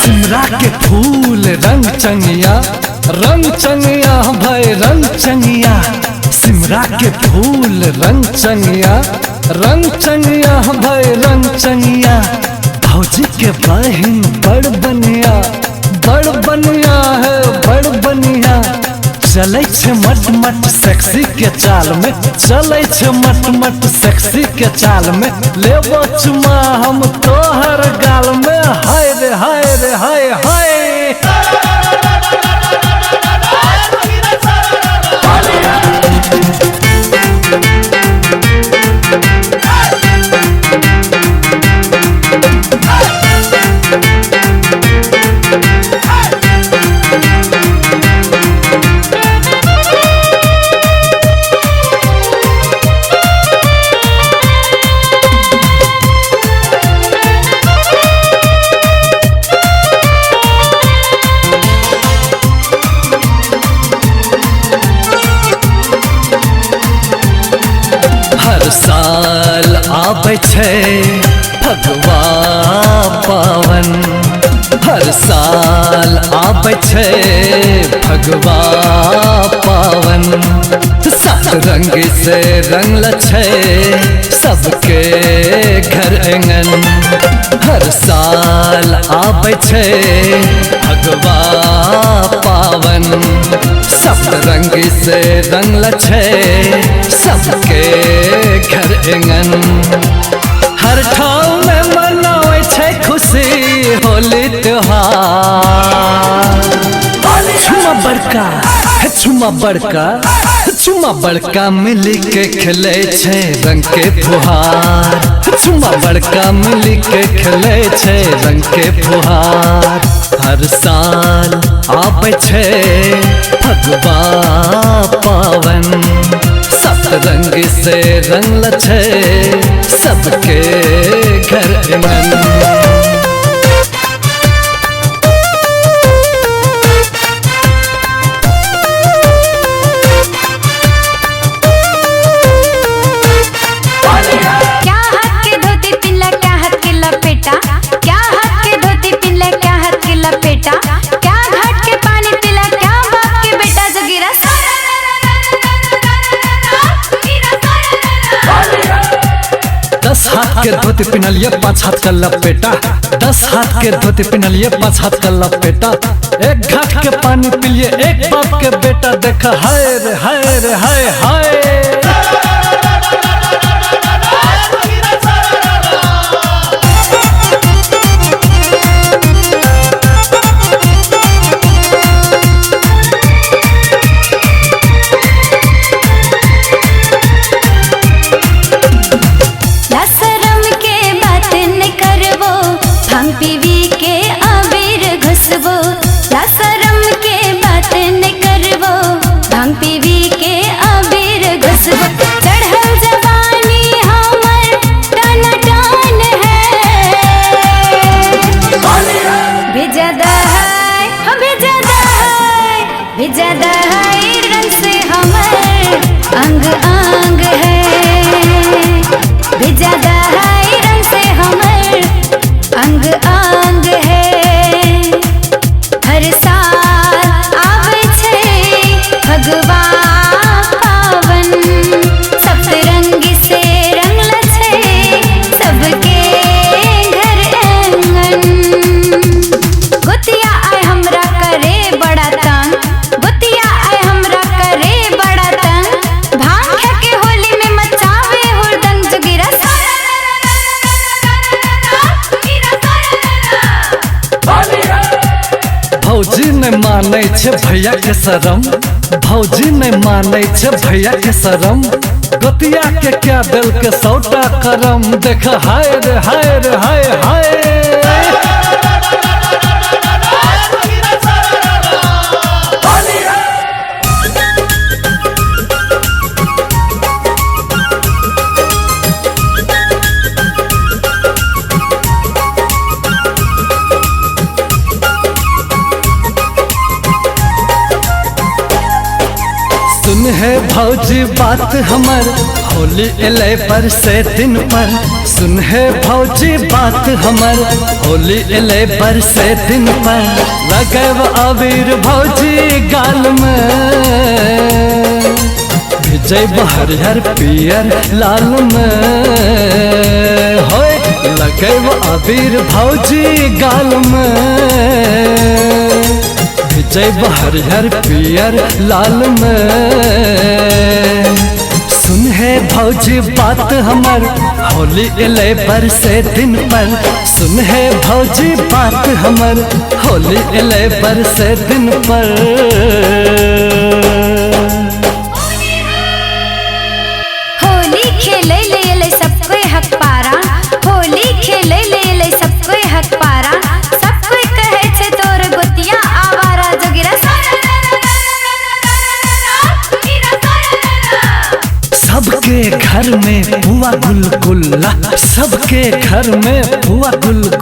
सिमरा के फूल रंग चंगिया भाई रंग चंगिया। सिमरा के फूल रंग चंगिया भाई रंग चंगिया। भौजी के बहिन बड़ बनिया है बड़ बनिया। चलै छे मट मट सेक्सी के चाल में, चलै छे मट मट सेक्सी के चाल में। लेबो चुमा हम तोहर गाल में, हाय रे हाय रे हाय हाय। हर साल आबै छै फगुआ पावन, हर साल आबै छै फगुआ पावन। सात रंग से रंगल छै सबके घर आंगन। हर साल आबै छै फगुआ पावन, सब रंग से रंगल छै सबके घर आंगन। हर ठाव में मनावे छै खुशी होली त्योहार। छुमा बड़का मिली के खेले छै रंग के फुहार। छुमा बड़का मिली के खेले छै रंग के फुहार। हर साल आबै छै फगुआ पावन, सब रंग से रंगल छै सबके घर आंगन। दस हाथ के धोती पिनलिए पाँच हाथ का लपेटा, 10 हाथ के धोती पिनलिए 5 हाथ का लपेटा। एक घाट के पानी पिलिए एक बाप के बेटा। देखा हाय रे हाय रे हाय हाय। पीवी के आबिर घुसबो, लाशरम के बात न करबो। भांग पीवी के आबिर घुसबो, चढ़ल जवानी हमर टन है। भेजदा है हम भेजदा है रंग से हमर अंग अंग है। भेजदा है रंग से हमर अंग अंग है। हर साल आबै छै फगुआ पावन, सब रंग से रंगल छै सबके घर आंगन। गोतिया आय हमरा करे बड़ा तंग, गोतिया आय हमरा करे बड़ा तंग। भांग खा के होली में मचावे हुड़दंग जोगिरा। भौजी नहीं मानै छै भैया के शरम, भौजी नहीं मानै छै भैया के शरम। गोतिया के क्या दिल के सौटा करम। देख हाय रे हाय रे हाय हाय। सुन है भौजी बात हमर होली एले पर से दिन पर सुन है भौजी बात हमर। होली एले पर से दिन पर लगब अबीर भौजी गाल में, भिजब हरिहर पियर लाल में। होय लगब अबीर भौजी गाल में, भिजब हरिहर पियर लाल में। सुन है भौजी बात हमर होली एले पर से दिन पर। सुन है भौजी बात हमर होली एले पर से दिन पर। होली खेले ले सब कोई हक पारा, होली खेले ले सब कोई हक पारा। सब कोई कहे छे तोर गोतिया आवारा जोगिरा। सबके घर में पुआ गुलगुल्ला, सबके घर में पुआ गुलगुल्ला।